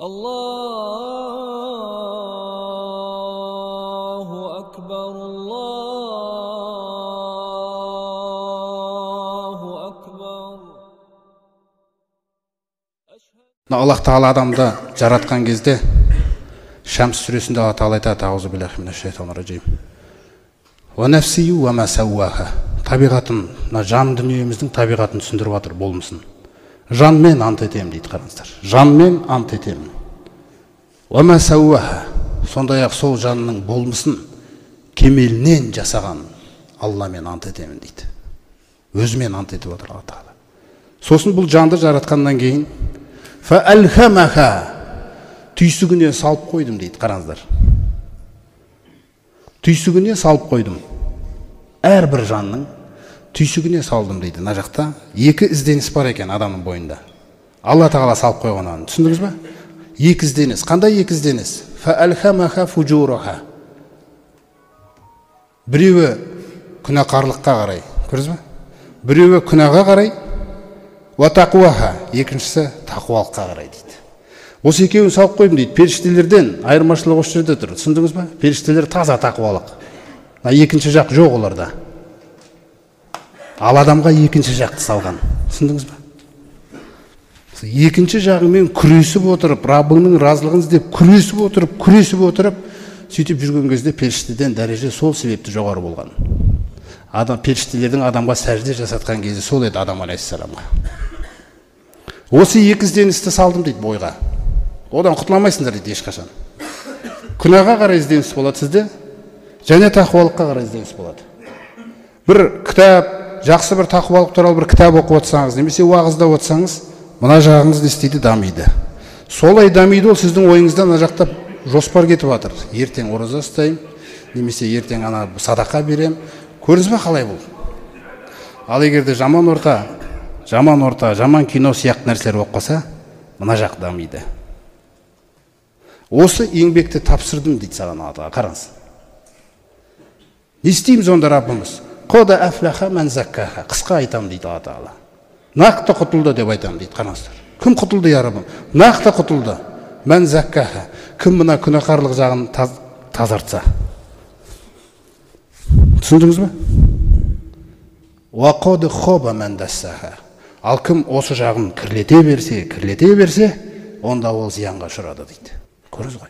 Allahu akbar, Allahu akbar. Аллах Тағала адамды жаратқан кезде Шамс сүресінде Алла Тағала айтады: "Аузу биллахи минаш шайтанир раджим. Ва нафсию ва ма сауаха." Табиғатын, жан дүниеміздің табиғатын түсіндіріп жатыр, болмысын. Жанмен ант етемін дейді, қараңыздар. Жанмен ант етемін. Ва ма сауаха. Сондай-ақ сол жанның болмысын кемелінен жасаған Алламен ант етемін дейді. Өзімен ант етіп отыр Алла Тағала. Сосын бұл жанды жаратқаннан кейін фа алхамаха, түйсігіне салып қойдым дейді, қараңыздар. Түйсігіне салып қойдым. Әрбір жанның түйсігіне салдым дейді. Мына жақта екі ізденіс бар екен адамның бойында. Алла Тағала салып қойғанын түсіндіңіз бе? Екі ізденіс. Қандай екі ізденіс? Фа алхамаха фуджураха. Біреуі күнәқарлыққа қарай, көрдіңіз бе? Біреуі күнәға қарай, ва тақуаха, екіншісі тақуалыққа қарай дейді. Осы екеуін салып қойдым дейді. Періштелерден айырмашылығы осы жерде тұр. Түсіндіңіз бе? Періштелер таза тақуалық. Екінші жақ жоқ оларда. Ал адамға екінші жақты салған. Түсіндіңіз бе? Екінші жағымен күресіп отырып, Раббыңның разылығын іздеп күресіп отырып, сөйтіп жүрген кезде періштеден дәреже сол себепті жоғары болған. Періштелердің адамға сәжде жасатқан кезі сол еді Адам алейхиссаламға. Осы екі ізденісті салдым дейді бойға. Одан құтыламайсыңдар дейді ешқашан. Күнәға қарай ізденіс болады сізде, және тақуалыққа қарай ізденіс болады. Бір кітап, жақсы бір тақуалық туралы бір кітап оқып отырсаңыз, немесе уағызда отырсаңыз, мына жағыңыз не істейді? Дамиды. Солай дамиды, ол сіздің ойыңыздан мына жақта жоспар кетіп жатыр. Ертең ораза ұстаймын, немесе ертең ана садақа берем. Көрдіңіз бе қалай бұл? Ал егерде жаман орта, жаман кино сияқты нәрселер оқып қалса, мына жақ дамиды. Осы еңбекті тапсырдым дейді саған Алла Тағала. Қараңыз. Не істейміз онда Раббымыз? Қода афлаха мән заккаха. Қысқа айтам дейді Алла Тағала. Нақты құтылды деп айтам дейді. Қараңыздар. Кім құтылды я Раббым? Нақты құтылды. Мән заккаха. Кім мына күнәқарлық жағын тазартса. Түсіндіңіз бе? Ва қода хоба мән дассаха. Ал кім осы жағын кірлете берсе, онда ол зиянға ұшырады дейді. Көрдіңіз ғой?